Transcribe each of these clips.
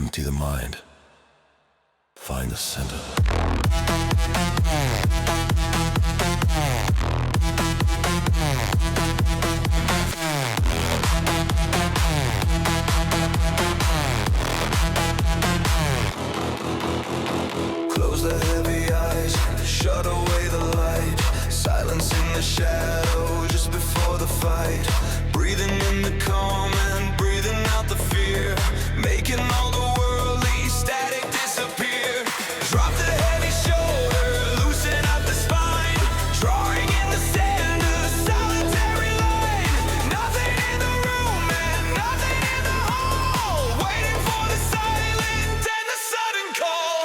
Empty the mind. Find the center. Close the heavy eyes, shut away the light. Silence in the shadow just before the fight. Breathing in the calm and breathing out the fear. Making all the worldly static disappear. Drop the heavy shoulder, loosen up the spine. Drawing in the sand, a solitary line. Nothing in the room and nothing in the hall. Waiting for the silent and the sudden call.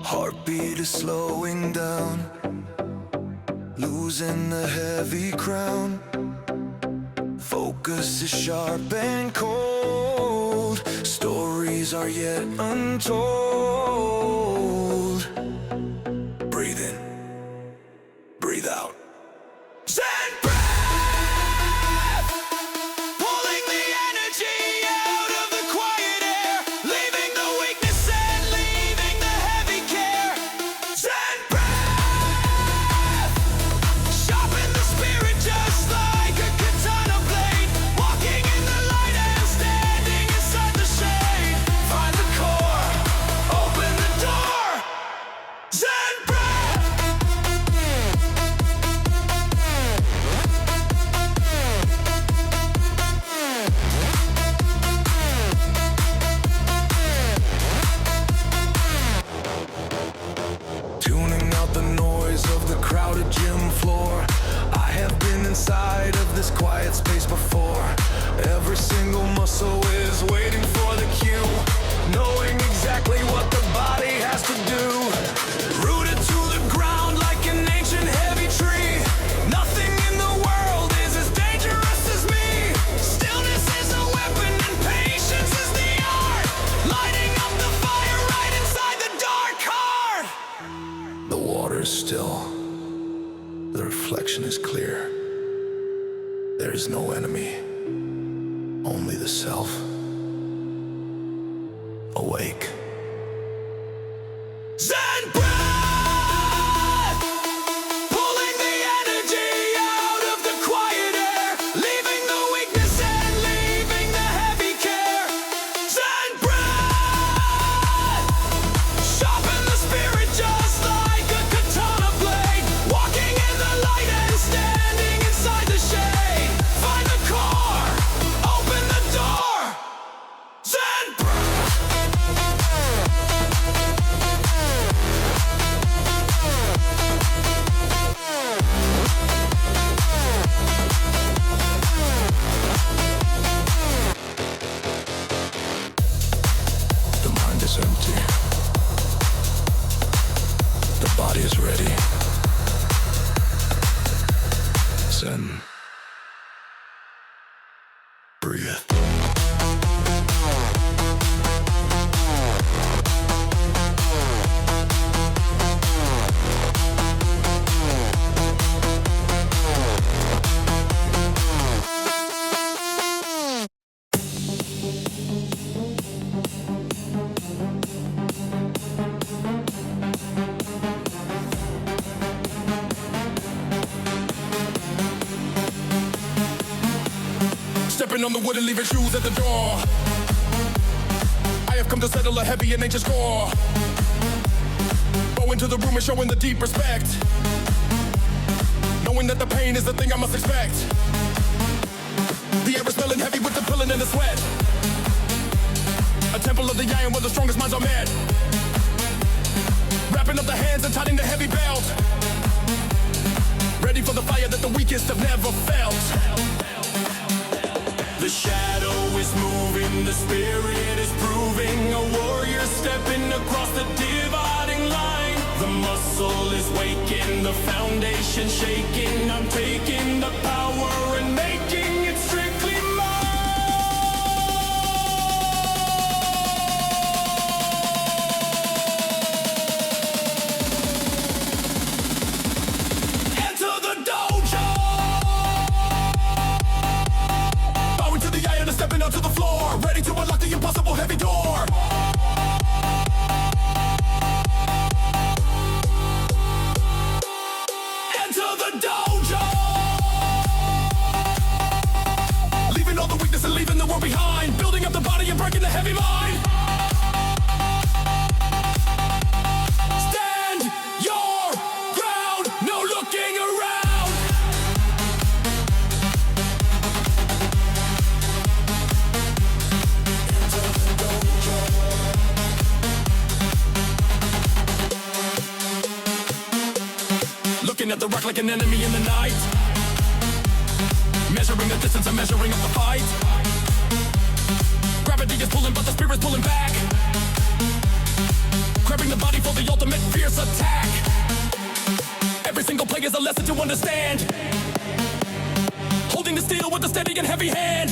Heartbeat is slowing down, losing the heavy crown. Focus is sharp and cold. Stories are yet untold. Breathe in, breathe out. Zen breath, pulling the energy out of the quiet air, leaving the weakness and leaving the heavy care. Zen breath, sharpen the spirit just like a katana blade, walking in the light and standing inside the shade. Find the core, open the door. Zen breath. Tuning out the noise of the crowded gym floor. I have been inside of this quiet space before. Every single muscle is waiting for the cue, knowing exactly what the body has to do. Rooted to the ground like an ancient heavy tree. Nothing in the world is as dangerous as me. Stillness is a weapon and patience is the art. Lighting up the fire right inside the dark heart. The water is still. The reflection is clear. There is no enemy, only the self. Awake. Zen breath, pulling the energy out of the quiet air, leaving the weakness and leaving the heavy care. Zen breath, sharpen the spirit just like a katana blade, walking in the light and standing inside the shade. Find the core, open the door. Zen breath. The mind is empty. The body is ready. Zen. Breathe. Stepping on the wood and leaving shoes at the door. I have come to settle a heavy and anxious core. Go into the room and showing the deep respect, knowing that the pain is the thing I must expect. The air is smelling heavy with the pulling and the sweat. A temple of the iron where the strongest minds are met. Wrapping up the hands and tightening the heavy belt. Ready for the fire that the weakest have never felt. The shadow is moving, the spirit is proving. A warrior stepping across the dividing line. The muscle is waking, the foundation shaking. I'm taking the power and making it strictly mine. Enter the dojo. Bowing to the iron and stepping onto the floor. Ready to unlock the impossible. Looking at the rock like an enemy in the night. Measuring the distance and measuring up the fight. Gravity is pulling, but the spirit's pulling back. Grabbing the body for the ultimate fierce attack. Every single play is a lesson to understand. Holding the steel with a steady and heavy hand.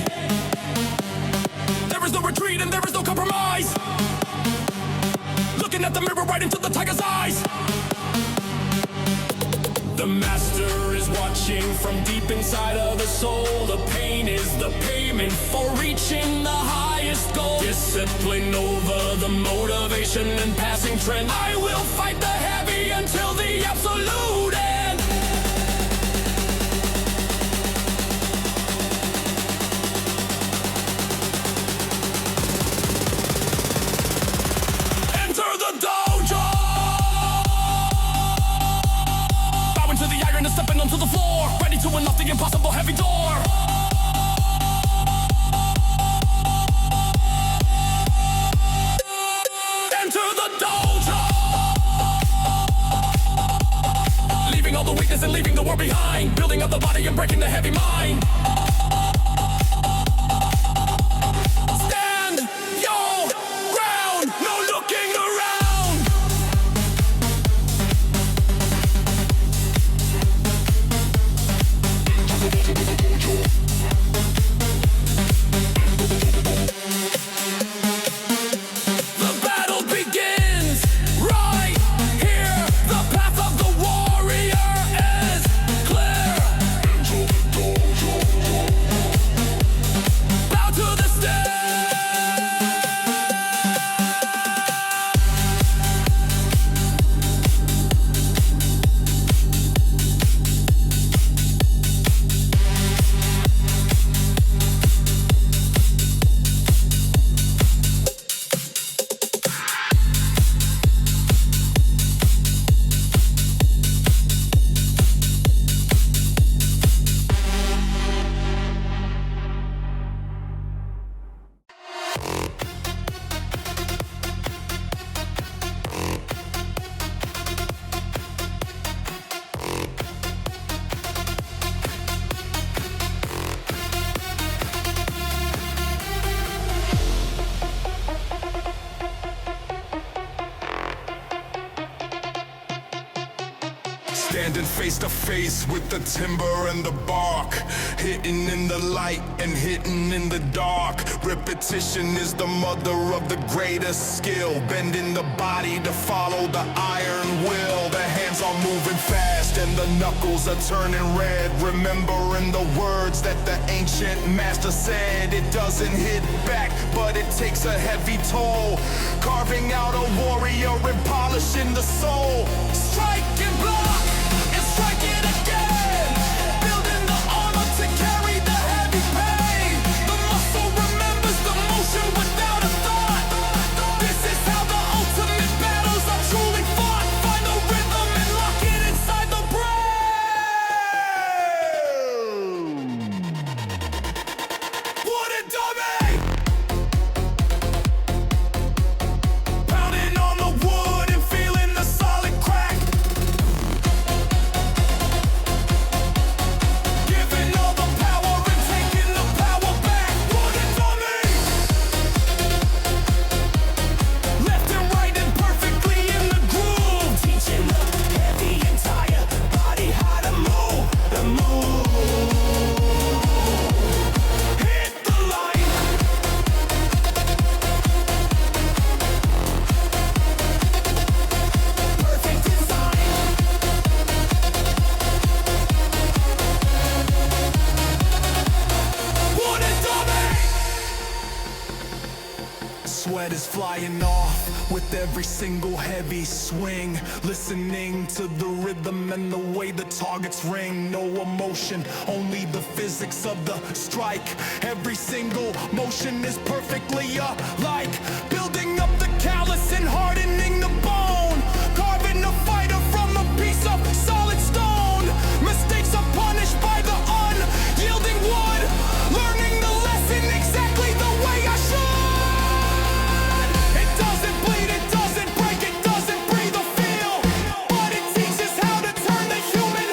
There is no retreat and there is no compromise. Looking at the mirror right into the tiger's eyes. The master is watching from deep inside of the soul. The pain is the payment for reaching the highest goal. Discipline over the motivation and passing trend. I will fight the heavy until the absolute end. Enter the dojo. Bowing to the iron and stepping onto the floor. Ready to unlock the impossible heavy door. Enter the dojo. Leaving all the weakness and leaving the war behind. Building up the body and breaking the heavy mind. Stand your ground, no looking around. The battle begins right here. The path of the warrior is clear. Bow to the step. Standing face to face with the timber and the bark. Hitting in the light and hitting in the dark. Repetition is the mother of the greatest skill. Bending the body to follow the iron will. The hands are moving fast and the knuckles are turning red. Remembering the words that the ancient master said. It doesn't hit back, but it takes a heavy toll. Carving out a warrior and polishing the soul. Strike and block and strike it again. Building the armor to carry the heavy pain. The muscle remembers the motion without a thought. This is how the ultimate battles are truly fought. Find the rhythm and lock it inside the brain. Wooden dummy! Pounding on the wood and feeling the solid crack. Giving all the power and taking the power back. Wooden dummy! Left and right and perfectly in the groove. Teaching the heavy entire body how to move. The move. Hit the line. Perfect design. Wooden dummy! Sweat is flying off with every single heavy swing. Listening to the rhythm and the way the targets ring. No emotion, only the physics of the strike. Every single motion is perfectly alike. Building up the callus and hardening the bone. Carving a fighter from a piece of solid stone. Mistakes are punished by the unyielding wood. Learning the lesson exactly the way I should. It doesn't bleed, it doesn't break, it doesn't breathe or feel. But it teaches how to turn the human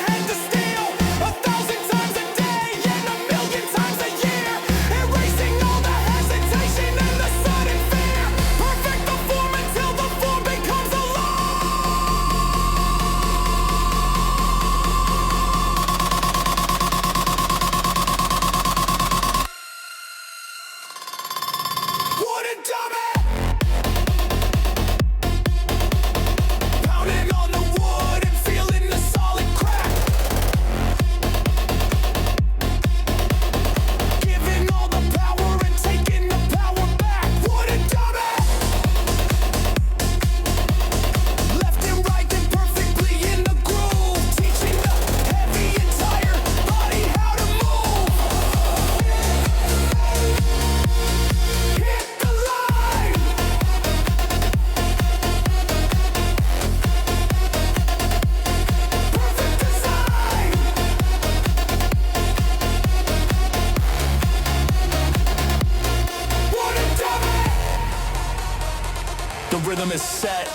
The rhythm is set.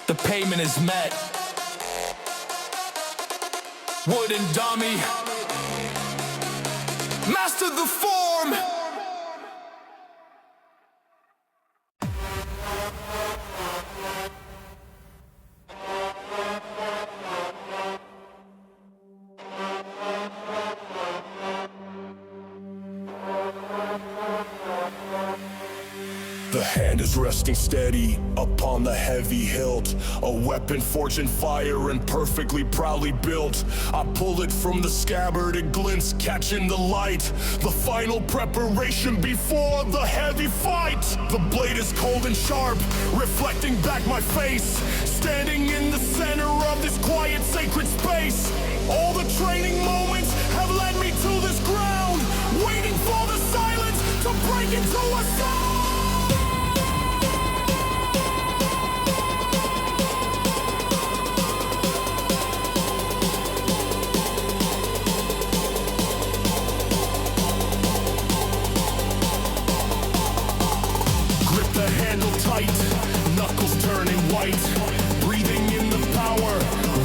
The payment is met. Wooden dummy. Master the form. The hand is resting steady upon the heavy hilt, a weapon forged in fire and perfectly proudly built. I pull it from the scabbard, it glints, catching the light. The final preparation before the heavy fight. The blade is cold and sharp, reflecting back my face, standing in the center of this quiet sacred space. All the training moments have led me to this ground, waiting for the silence to break into a sound. Knuckles turning white, breathing in the power,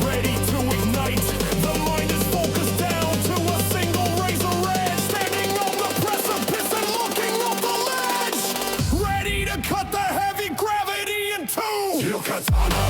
ready to ignite. The mind is focused down to a single razor edge, standing on the precipice and looking off the ledge, ready to cut the heavy gravity in two. Steel Katana.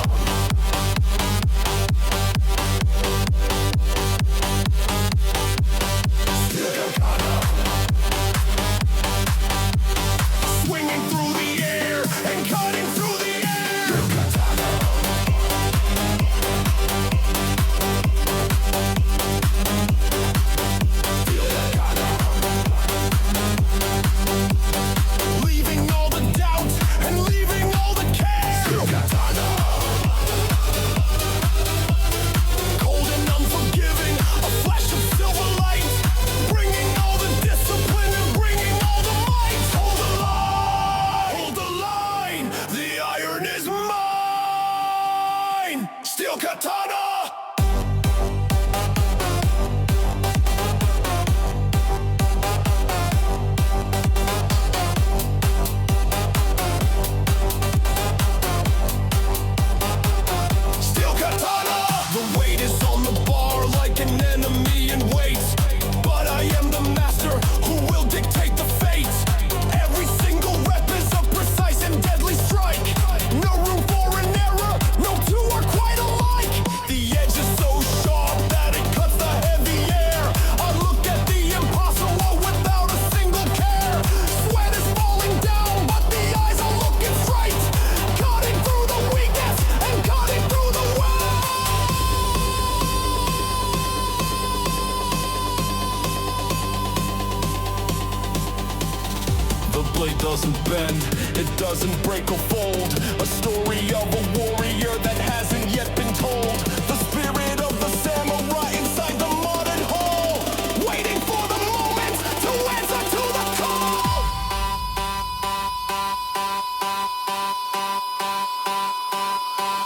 Doesn't bend, it doesn't break or fold. A story of a warrior that hasn't yet been told. The spirit of the samurai inside the modern hall, waiting for the moment to answer to the call.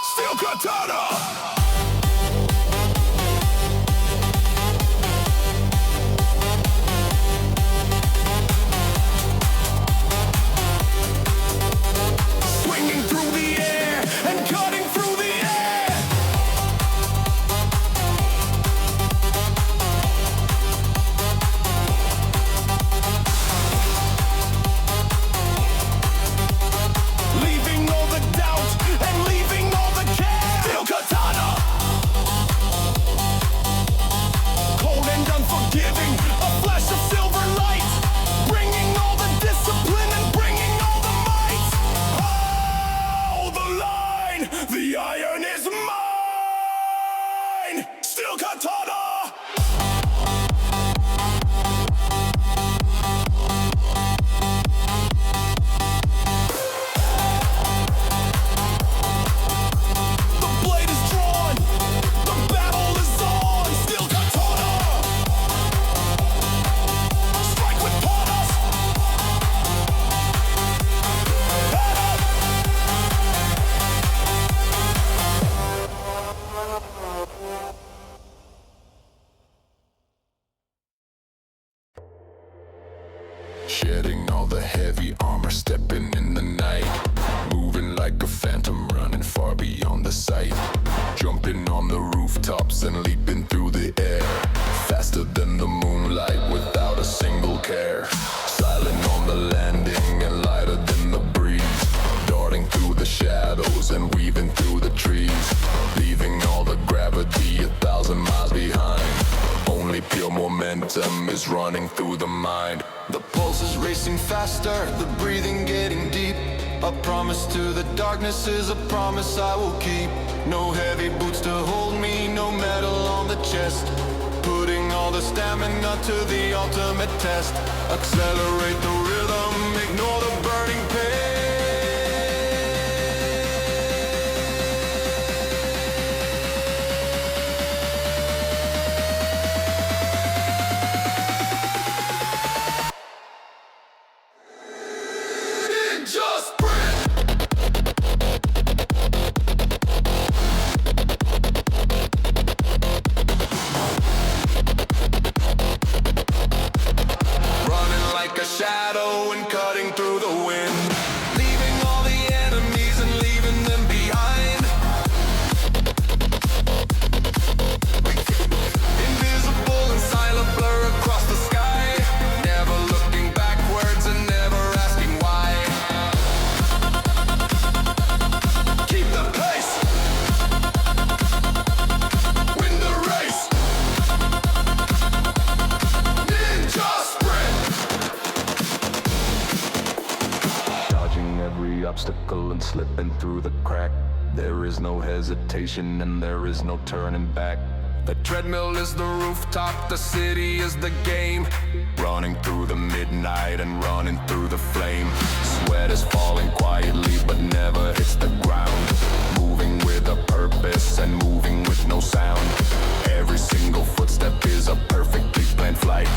Steel Katana. Through the air and cutting through the air. treetops and leaping through the air. Faster than the moonlight without a single care. Silent on the landing and lighter than the breeze. Darting through the shadows and weaving through the trees. Leaving all the gravity 1,000 miles behind. Only pure momentum is running through the mind. The pulse is racing faster, the breathing getting deep. A promise to the darkness is a promise I will keep. No heavy boots to hold me, no metal on the chest. Putting all the stamina to the ultimate test. Accelerate the rhythm, ignore the burning pain. Just breath. Running like a shadow and cutting through the wind. Leaving all the enemies and leaving them behind. Invisible and silent blur across the sky. Never looking backwards and never asking why. Keep the pace. Win the race. Ninja sprint. Dodging every obstacle and slipping through the crack. There is no hesitation and there is no turning back. The treadmill is the rooftop, the city is the game. Running through the midnight and running through the flame. Sweat is falling quietly but never hits the ground. Moving with a purpose and moving with no sound. Every single footstep is a perfectly planned flight.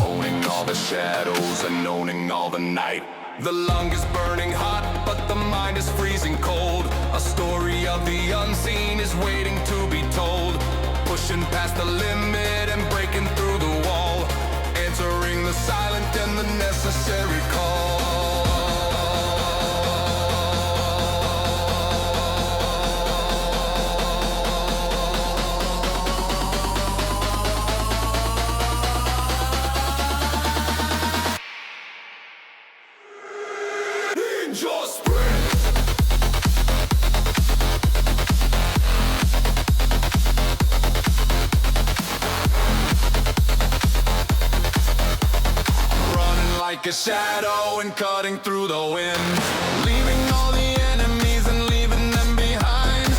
Owning all the shadows and owning all the night. The lung is burning hot, but the mind is freezing cold. A story of the unseen is waiting to be told. Pushing past the limit and breaking through the wall. Answering the silent and the necessary call. Ninja sprint. Running like a shadow and cutting through the wind. Leaving all the enemies and leaving them behind.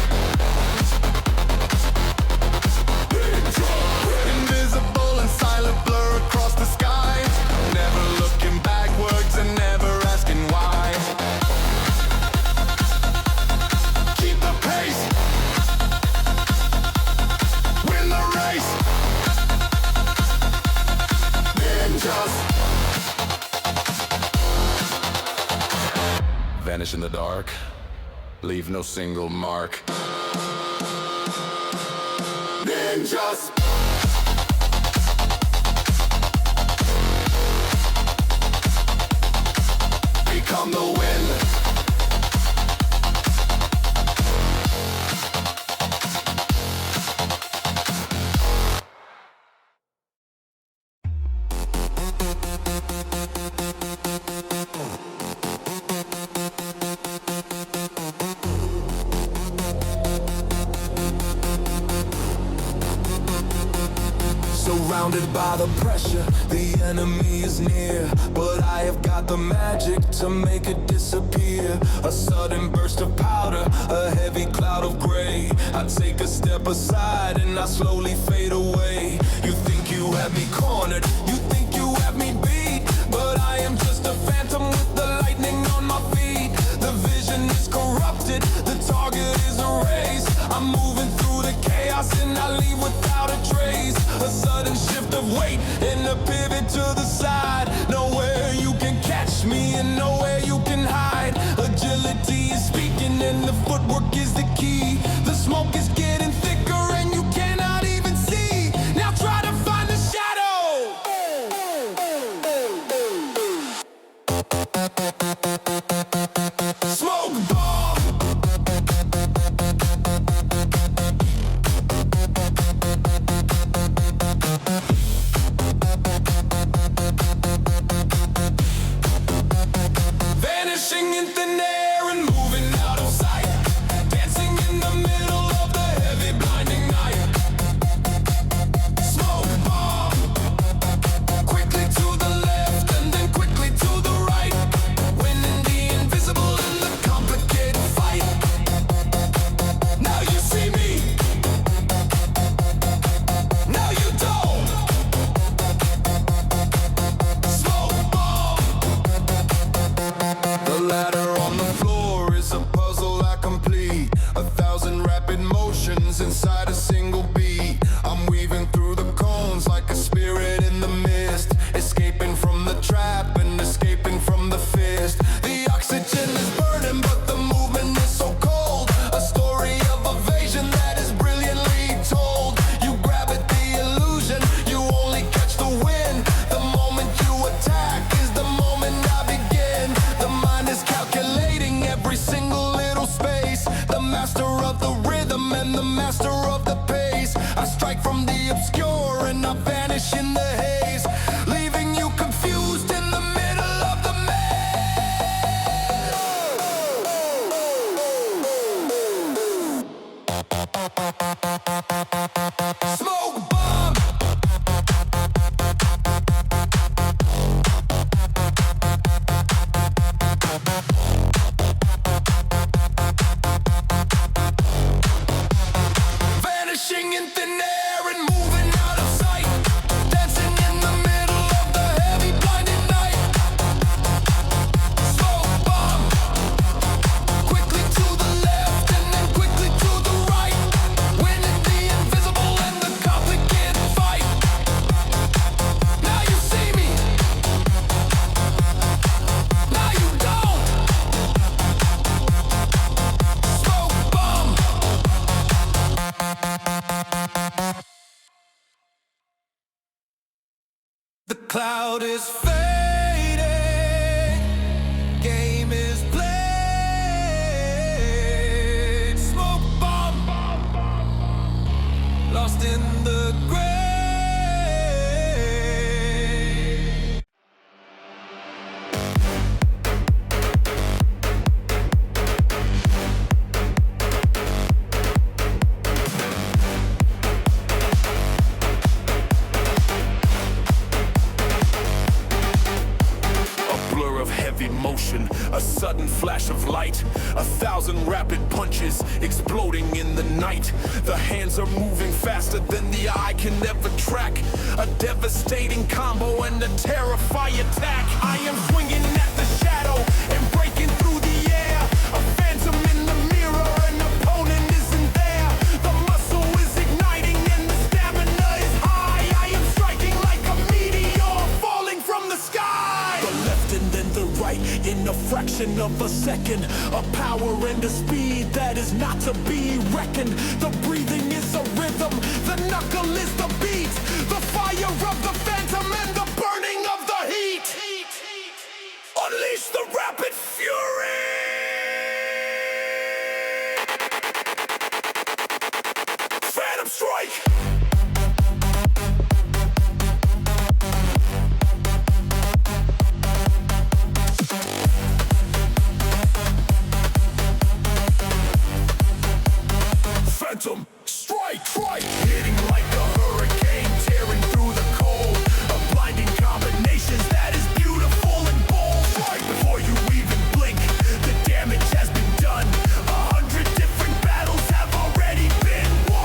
Invisible and silent blur across the sky. Never looking backwards and never asking why. Keep the pace. Win the race. Ninjas. Vanish in the dark, leave no single mark. Ninjas. Become the wind. Surrounded by the pressure, the enemy is near. But I have got the magic to make it disappear. A sudden burst of powder, a heavy cloud of gray. I take a step aside and I slowly fade away. You think you have me cornered, you think you have me beat. But I am just a phantom with the lightning on my feet. The vision is corrupted, the target is erased. I'm moving through the chaos and I leave without a trace. A sudden shift of weight and a pivot to the side. Nowhere you can catch me and nowhere you can hide. Agility is speaking and the footwork is the key. The smoke is getting thicker and you cannot even see. Now try to find the shadow. Smoke bomb. Oxygen is burning, but the movement is so cold. A story of evasion that is brilliantly told. You grab at the illusion, you only catch the wind. The moment you attack is the moment I begin. The mind is calculating every single little space. The master of the rhythm and the master of the pace. I strike from the obscure and I vanish in the haze, leaving you confused in the middle of the maze. Smoke bomb. Vanishing in thin air and moving out of sight, dancing in the middle of the heavy blinding night. Smoke bomb. Quickly to the left and then quickly to the right, winning the invisible and the complicated fight. Now you see me, now you don't. Smoke bomb. The cloud is fading, game is played. Smoke bomb, lost in the grave. A blur of heavy motion, a sudden flash of light, 1,000 rapid punches exploding in the night. The hands are moving faster than the eye can ever track. A devastating combo and a terrifying attack. I am swinging at the shadow and breaking through the air. A phantom in the mirror, an opponent isn't there. The muscle is igniting and the stamina is high. I am striking like a meteor falling from the sky. The left and then the right in a fraction of a second. A power and a speed that is not to be reckoned. The breathing is a rhythm, the knuckle is the beat. The fire of the phantom and the burning of the heat. Unleash the rapid fury. Phantom strike. Phantom strike, hitting like a hurricane, tearing through the cold. A blinding combinations that is beautiful and bold. Strike before you even blink, the damage has been done. 100 different battles have already been won.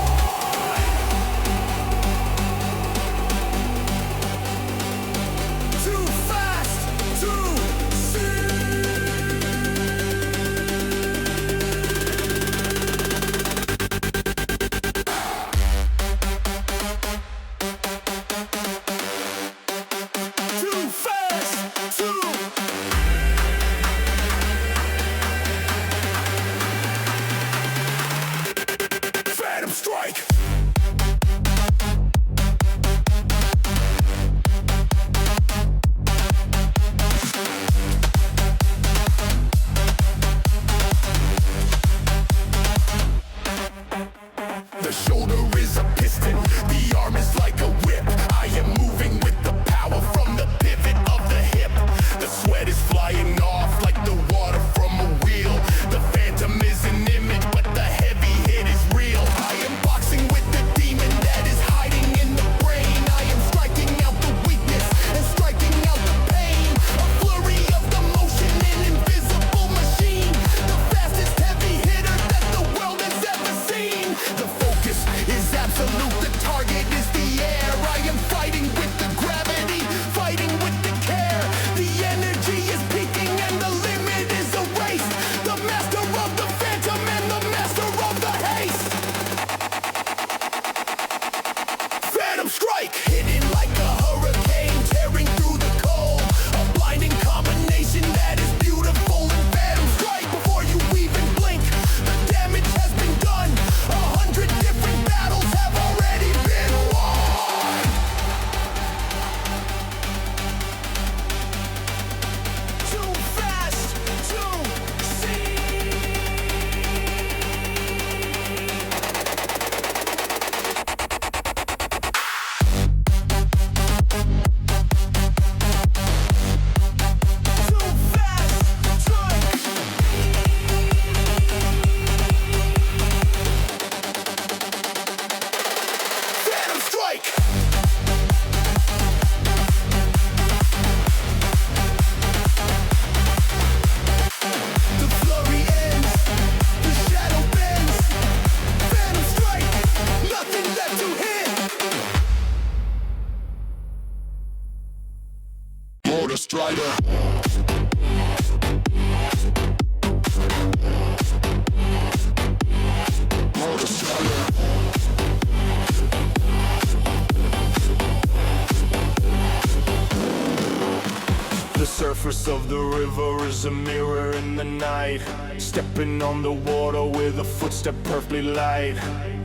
The river is a mirror in the night, stepping on the water with a footstep perfectly light.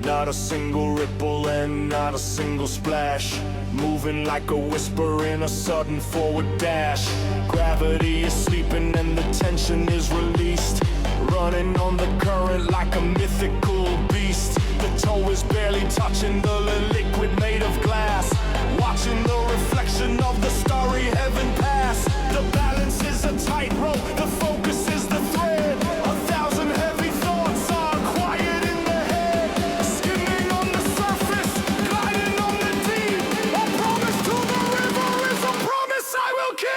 Not a single ripple and not a single splash, moving like a whisper in a sudden forward dash. Gravity is sleeping and the tension is released, running on the current like a mythical beast. The toe is barely touching the liquid made of glass, watching the reflection of the starry heaven pass. The balance is a tightrope, the focus is the thread. 1,000 heavy thoughts are quiet in the head, skimming on the surface, gliding on the deep. A promise to the river is a promise I will keep,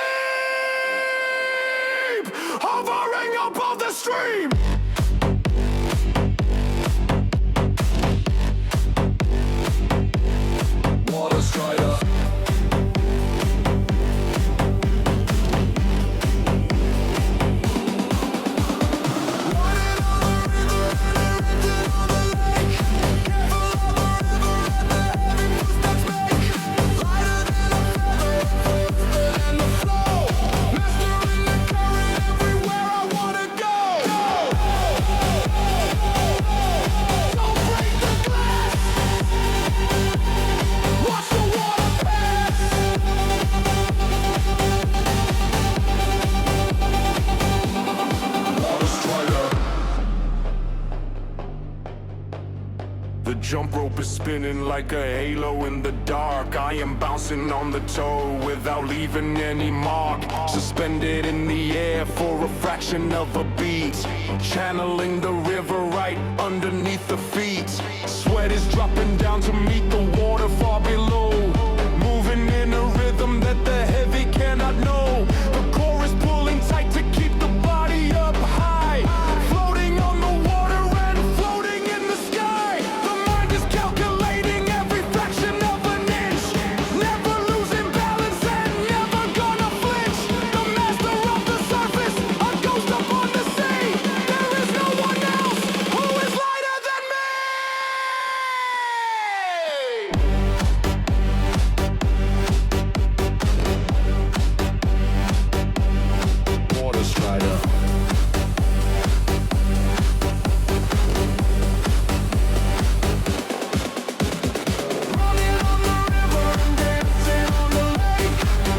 hovering above the stream. Water strider. The jump rope is spinning like a halo in the dark. I am bouncing on the toe without leaving any mark, suspended in the air for a fraction of a beat, channeling the river right underneath the feet. Sweat is dropping down to meet the water far below, moving in a rhythm that the heavy cannot know. The chorus pulling tight to keep the body up high, floating on the water and floating in the sky. The mind is calculating every fraction of an inch, never losing balance and never gonna flinch. The master of the surface, a ghost upon the sea. There is no one else who is lighter than me. Water strider. Running on the river and dancing on the lake.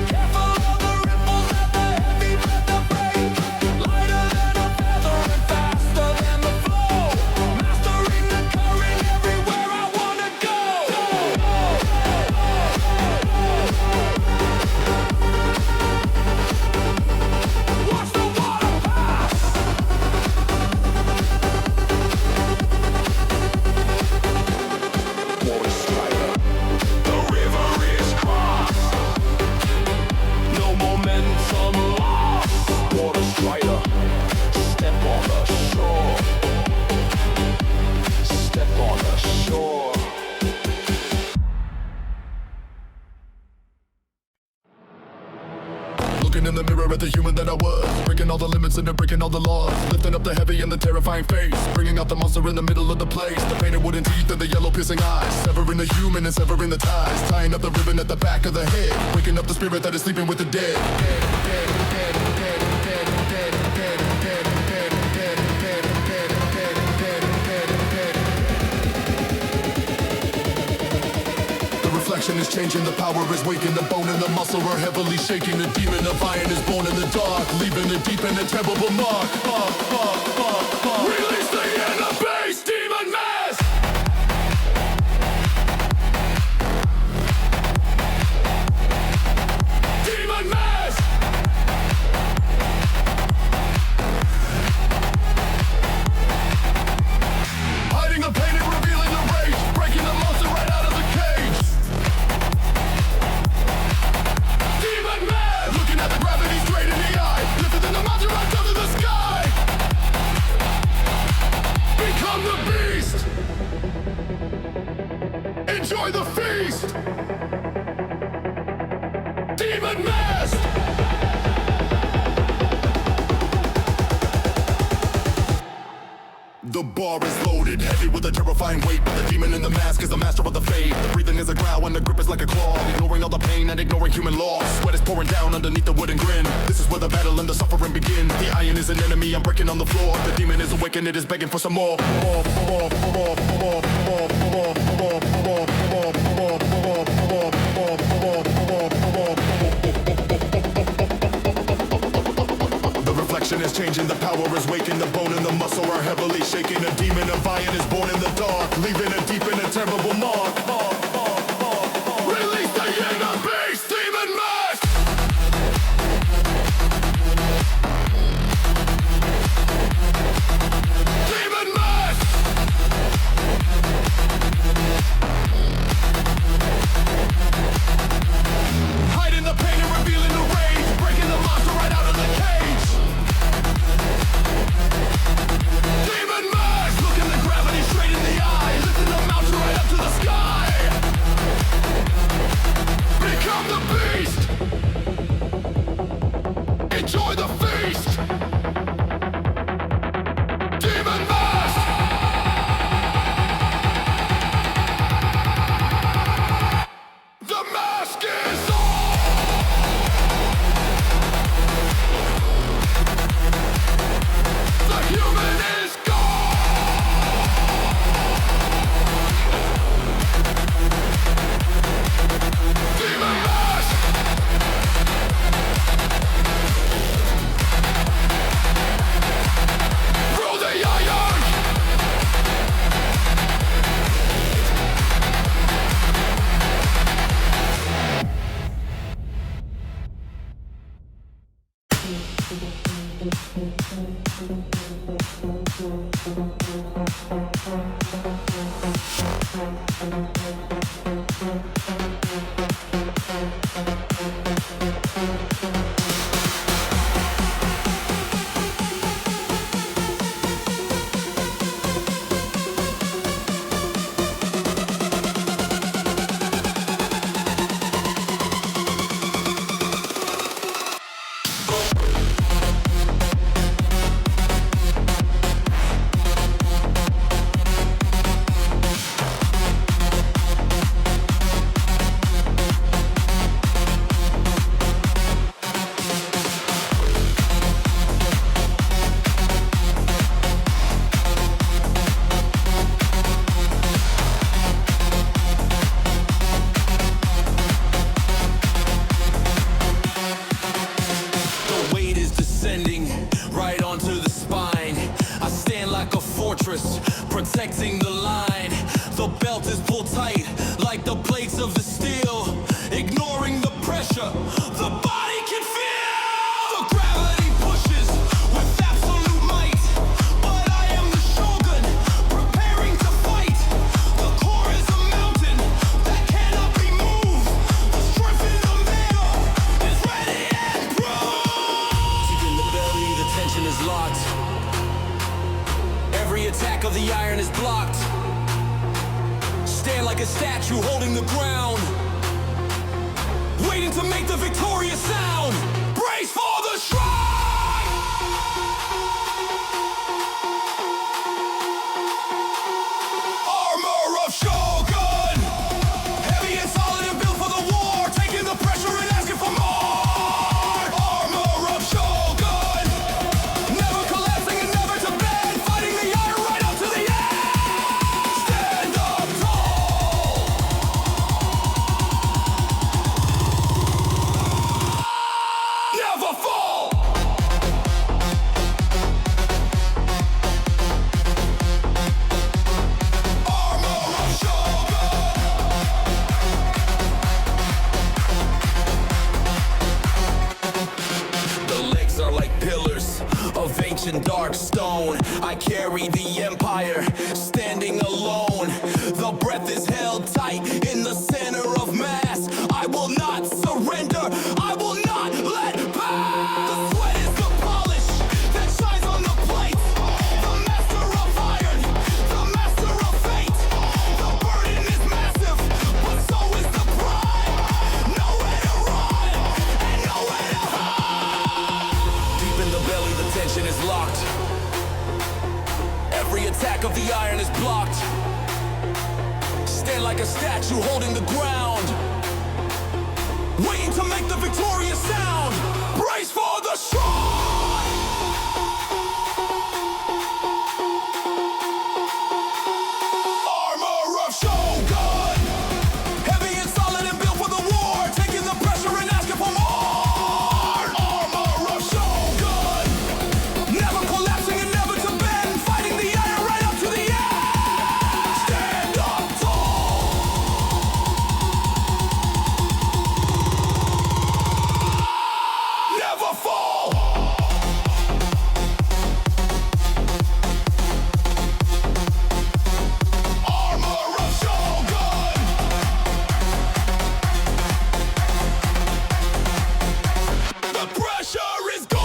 Careful of the ripples that the heavy feather break. Lighter than a feather and faster than the flow. Mastering the current everywhere I wanna go. Watch the water pass. Water strider. The river is crossed, no momentum lost. Water strider. Step on the shore, step on the shore. Looking in the mirror at the human that I was, breaking all the limits and breaking all the laws, lifting up the heavy and the terrifying face, bringing out the monster in the middle of the place, the painted wooden teeth and the yellow piercing eyes, severing the human and severing the ties, tying up the ribbon at the back of the head, waking up the spirit that is sleeping with the dead. The reflection is changing, the power is waking, the bone and the muscle are heavily shaking. The demon of iron is born in the dark, leaving a deep and indelible mark. Release the inner beast, demon mass. Demon mass. Hiding the pain and revealing the rage, breaking the monster right out of the cage. Demon mass. Looking at the gravity straight in the eye, lifted in the mountain right up to the sky. The bar is loaded, heavy with a terrifying weight. But the demon in the mask is the master of the fade. The breathing is a growl and the grip is like a claw. Ignoring all the pain and ignoring human law. Sweat is pouring down underneath the wooden grin. This is where the battle and the suffering begin. The iron is an enemy, I'm breaking on the floor. The demon is awake and it is begging for some more. The reflection is changing, the power is waking. The bone and the muscle are heavily shaking. A demon of iron is born in the dark, leaving a deep and a terrible mark. Release the inner beast, demon mask! Demon mask! Hiding the pain and revealing the rage, breaking the monster right out of the cage. Demon mask! Looking the gravity straight in the eye, lifting the mountain right up to the sky. Become the beast! Enjoy the feast! Demon mask! The mask is on! The human is gone! Demon mask! Through the iron! Protecting the line, the belt is pulled tight like the plates of the steel. Ignoring the pressure, the body can feel. The gravity pushes with absolute might, but I am the Shogun, preparing to fight. The core is a mountain that cannot be moved. The strength in the middle is ready and proved. Deep in the belly, the tension is locked. Every attack of the iron is blocked. Stand like a statue holding the ground, waiting to make the victorious sound. Brace for the shrine! Armor of Shogun! Heavy and solid and built for the war, taking the pressure and asking for more. Armor of Shogun! Never collapsing and never to bend, fighting the iron right up to the end. Stand up tall! Never fall! Armor of Shogun! The legs are like pillars of ancient dark stone. I carry the empire, standing alone. The breath is held tight in the center of mass. I will not surrender, I will not let pass. The sweat is the polish that shines on the plate. The master of iron, the master of fate. The burden is massive, but so is the pride. Nowhere to run, and nowhere to hide. Deep in the belly, the tension is locked. Every attack of the iron is blocked. Stand like a statue holding the ground, waiting to make the victorious sound. Brace for the strong. Armor of Shogun, heavy and solid and built for the war, taking the pressure and asking for more. Armor of Shogun, never collapsing and never to bend, fighting the iron right up to the end. Stand up tall, never fall. Armor of Shogun, the pressure is gone.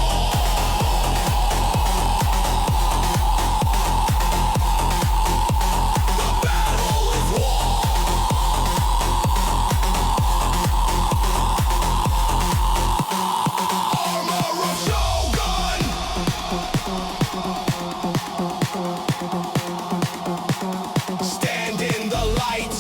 The battle is won. Armor of Shogun, stand in the light.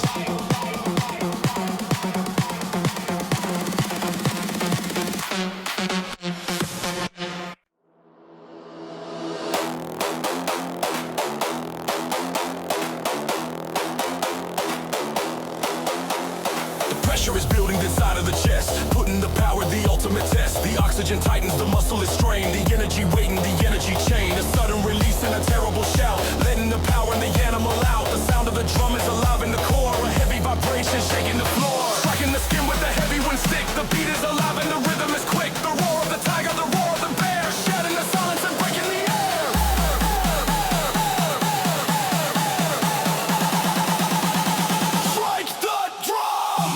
The pressure is building inside of the chest, putting the power, the ultimate test. The oxygen tightens, the muscle is strained, the energy waiting, the energy chain. A sudden release and a terrible shout, letting the power and the animal out. The sound of the drum is alive in the core, a heavy vibration shaking the floor, striking the skin with a heavy wind stick. The beat is alive and the rhythm is quick. The roar of the tiger, the roar of the bear, shattering the silence and breaking the air. Strike the drum.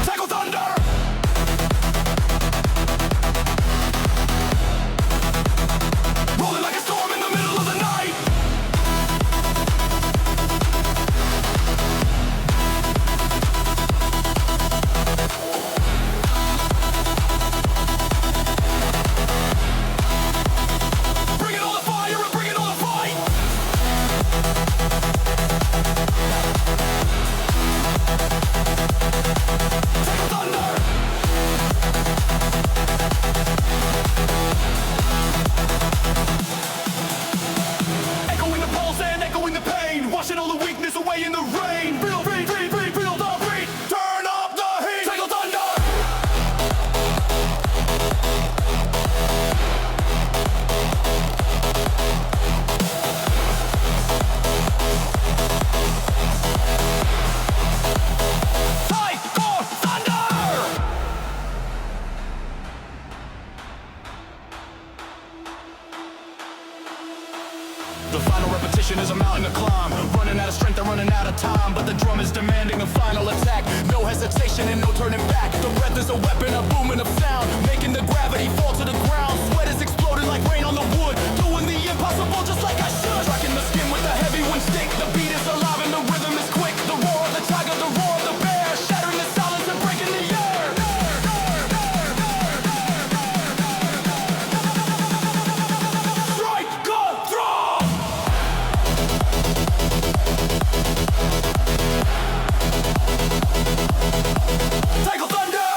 Taiko Thunder. Rolling like a storm in the middle of the night. Bringing all the fire and bringing all the fight. Taiko Thunder. Echoing the pulse and echoing the pain, washing all the weakness away in the rain. Feel the beat, turn up the heat. Taiko Thunder. Taiko Thunder. The final repetition is a mountain to climb, running out of strength and running out of time. But the drum is demanding a final attack, no hesitation and no turning back. The breath is a weapon, a booming of sound, making the gravity fall to the ground. Sweat is exploding like rain on the wood, doing the impossible just like I should. Striking the skin with a heavy wind stick. The beat is alive and the rhythm is quick. The roar of the tiger, the roar of the bear, shattering the silence and breaking the air. Strike the drum. Taiko Thunder.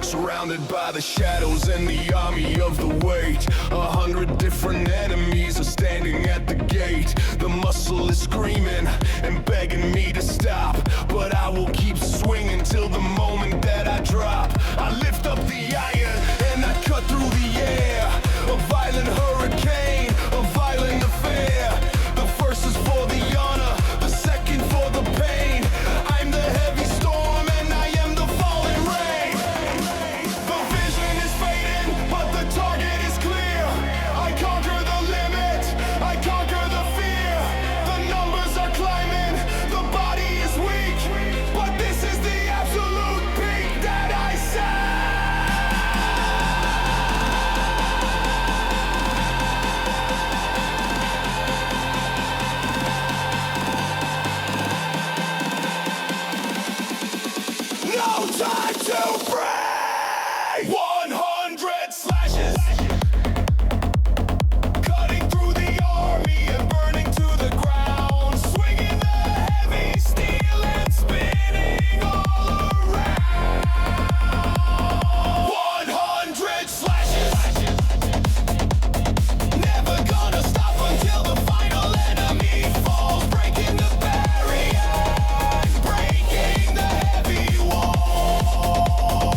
Surrounded by the shadows and the army of the weight. 100 different enemies are standing at the gate. The muscle is screaming and begging me to stop, but I will keep swinging till the moment that I drop. I lift up the iron and I cut through the air. A violent hurricane, a violent affair. The first is for the honor, the second for the pain. I'm the heavy storm and I am the falling rain. The vision is fading, but the target is clear. I conquer the limit, I conquer the fear. The numbers are climbing, the body is weak, but this is the absolute peak that I set. No time to break! 100 slashes, cutting through the army and burning to the ground, swinging the heavy steel and spinning all around. 100 slashes, never gonna stop until the final enemy falls, breaking the barrier, breaking the heavy wall.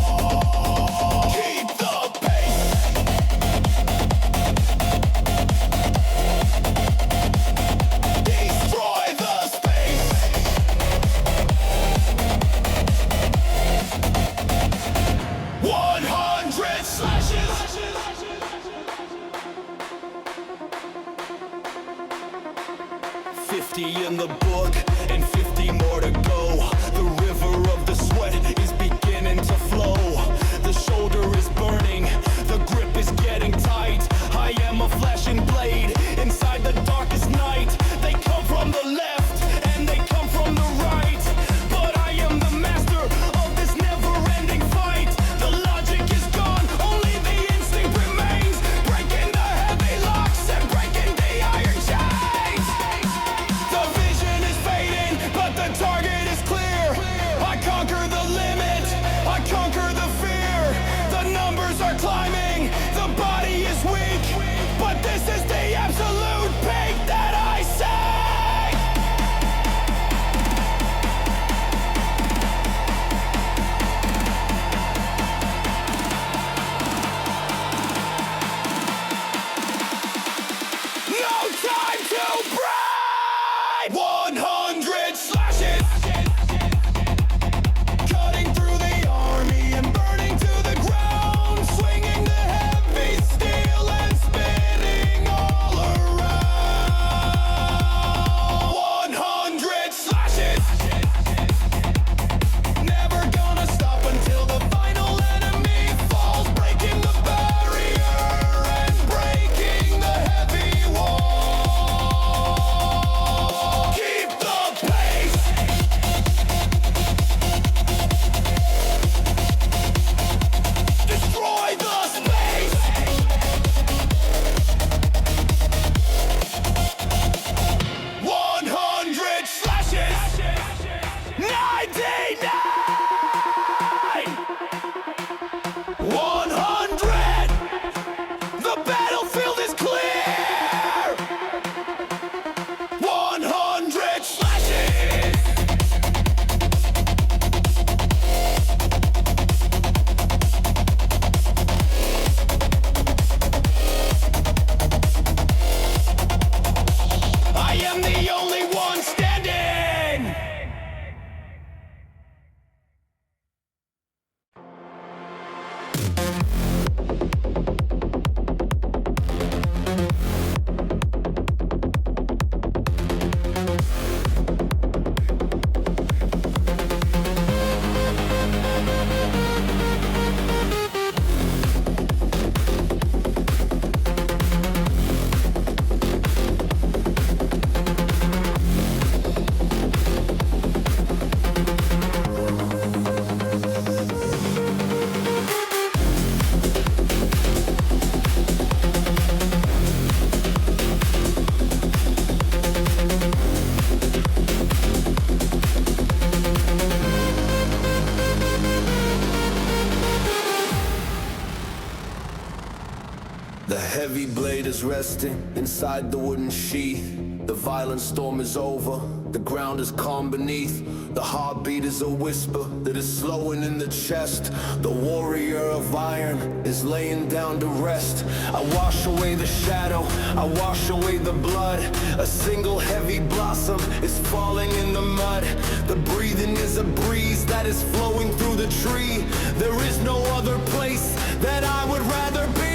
The heavy blade is resting inside the wooden sheath. The violent storm is over, the ground is calm beneath. The heartbeat is a whisper that is slowing in the chest. The warrior of iron is laying down to rest. I wash away the shadow, I wash away the blood. A single heavy blossom is falling in the mud. The breathing is a breeze that is flowing through the tree. There is no other place that I would rather be.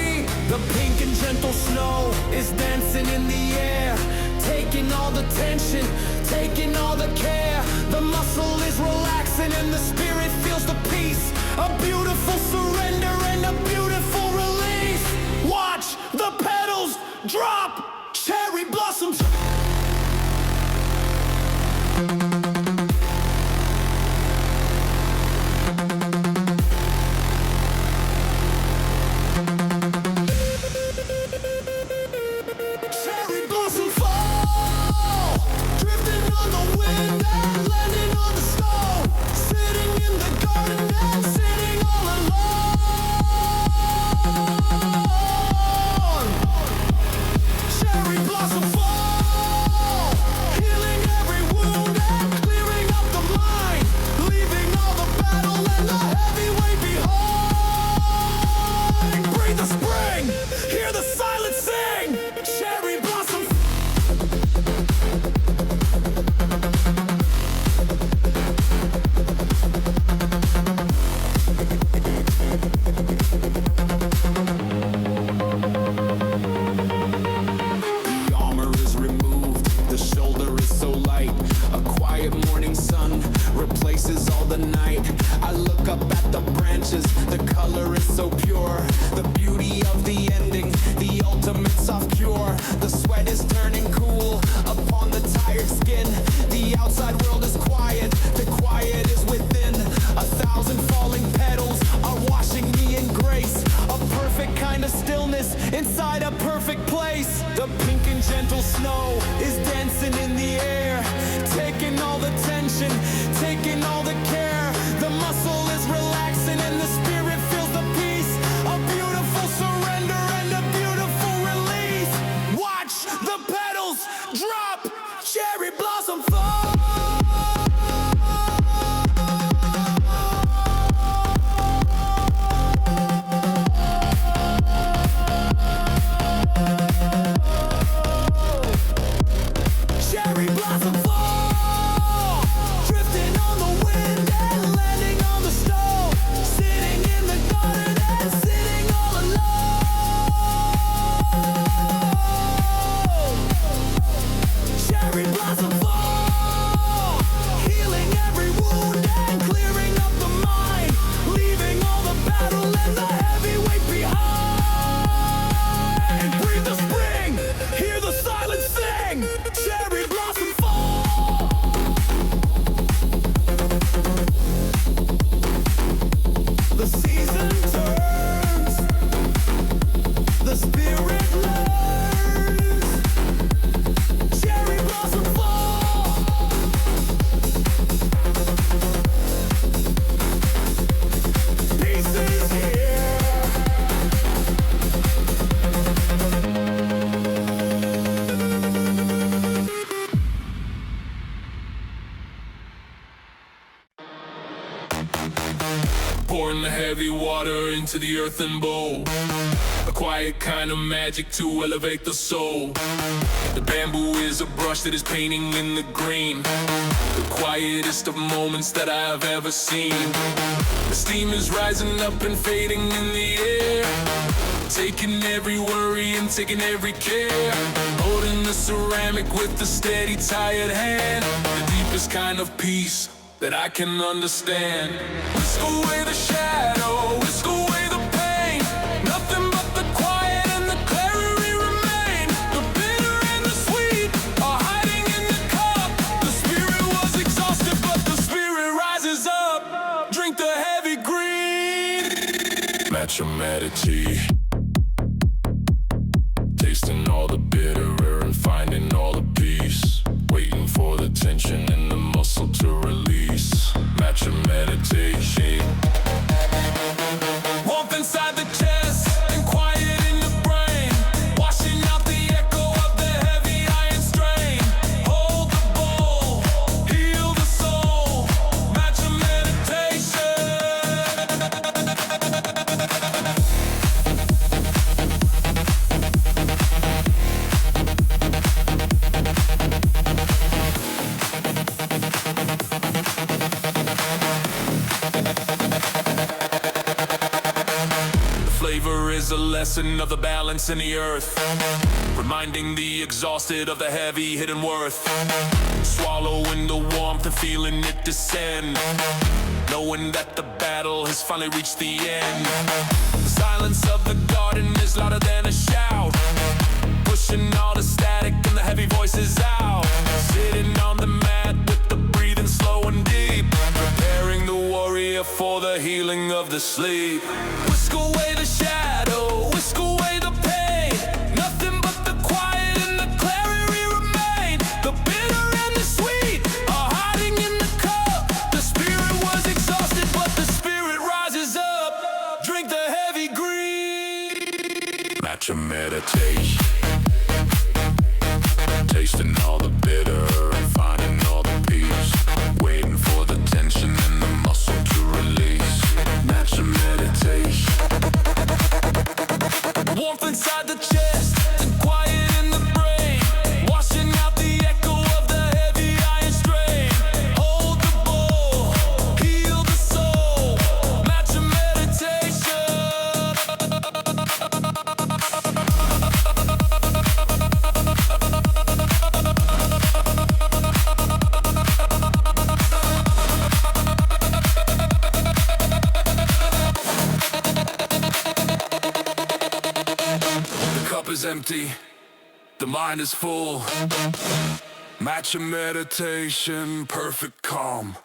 The pink and gentle snow is dancing in the air, taking all the tension, taking all the care. The muscle is relaxing and the spirit feels the peace. A beautiful surrender and a beautiful release. Watch the petals drop, cherry blossoms. Pouring the heavy water into the earthen bowl. A quiet kind of magic to elevate the soul. The bamboo is a brush that is painting in the green. The quietest of moments that I've ever seen. The steam is rising up and fading in the air. Taking every worry and taking every care. Holding the ceramic with a steady, tired hand. The deepest kind of peace that I can understand. Whisk away the shadow, whisk away the pain. Nothing but the quiet and the clarity remain. The bitter and the sweet are hiding in the cup. The spirit was exhausted, but the spirit rises up. Drink the heavy green. Matcha Meditation. Tasting all the bitter and finding all the peace. Waiting for the tension in the muscle to release. Matcha Meditation. Warmth inside the chest and quiet in the brain. is a lesson of the balance in the earth, reminding the exhausted of the heavy hidden worth. Swallowing the warmth and feeling it descend, knowing that the battle has finally reached the end. The silence of the garden is louder than a shout, pushing all the static and the heavy voices out. Sitting on the mat with the breathing slow and deep, preparing the warrior for the healing of the sleep. Whisk away the shadow, whisk away the pain. Nothing but the quiet and the clarity remain. The bitter and the sweet are hiding in the cup. The spirit was exhausted, but the spirit rises up. Drink the heavy green. Matcha Meditation, tasting all the bitter and finding all the peace, waiting for the tension and the muscle to release. Matcha Meditation, warmth inside the chest and quiet in the brain, washing out the echo of the heavy iron strain. Hold the bowl, heal the soul. Matcha Meditation. The cup is empty, the mind is full. Matcha Meditation, perfect calm.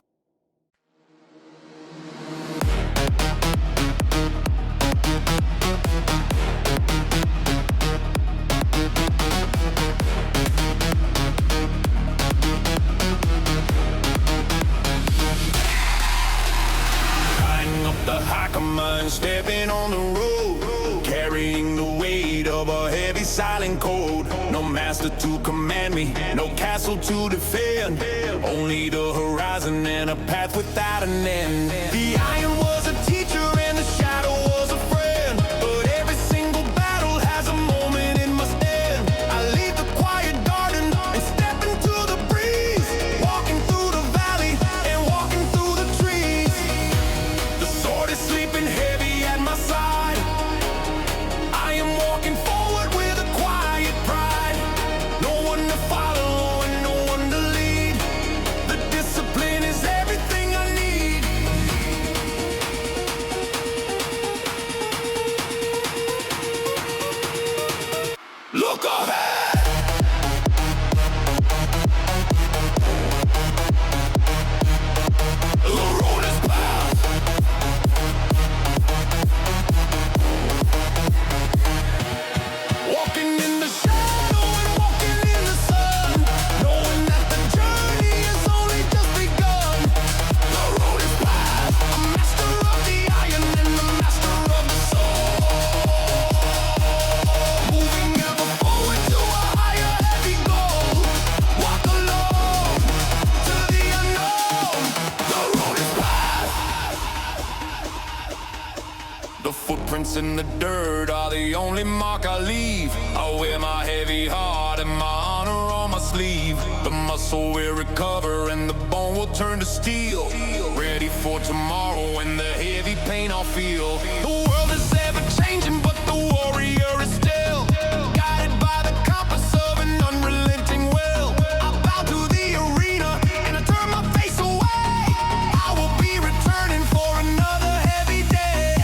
Tying up the Hakama and stepping on the road, carrying the weight of a heavy silent code. No master to command me, no castle to defend, only the horizon and a path without an end. The iron was a teacher and the shadow was a friend, but every single battle has a moment it must end. I leave the quiet garden and step into the breeze, walking through the valley and walking through the trees. The sword is sleeping heavy at my side. I am walking forward with a quiet pride. No one to follow and no one to lead. The discipline is everything I need. Look ahead. The road is paved. Walking in the shadow and walking in the sun, knowing that the journey has only just begun. The road is paved, a master of the iron and the master of the soul. Moving ever forward to a higher heavy goal. Walk alone to the unknown. The road is paved. The footprints in the dirt are the only mark I leave. I wear my heavy heart and my honor on my sleeve. The muscle will recover and the bone will turn to steel, ready for tomorrow and the heavy pain I'll feel. The world is ever changing, but the warrior is still guided by the compass of an unrelenting will. I bow to the arena and I turn my face away. I will be returning for another heavy day.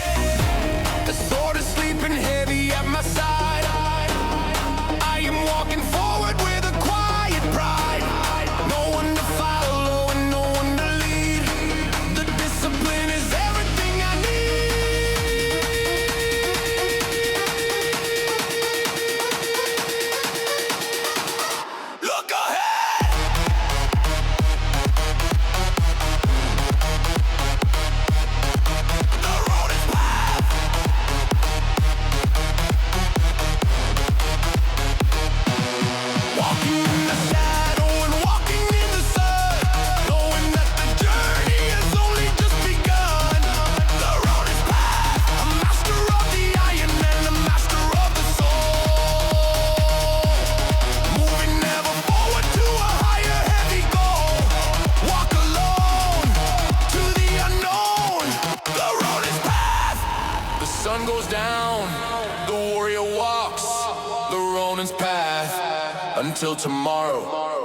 The sword is sleeping heavy at my side. I am walking forward with a quiet pride. No one to follow and no one to lead. The discipline is everything I need. Look ahead. The road is paved. Walking in the shadow and walking in the sun, knowing that the journey has only just begun. The road is paved, a master of the iron and a master of the soul. Moving ever forward to a higher heavy goal. Walk alone to the unknown. The road is paved. The sun goes down until tomorrow.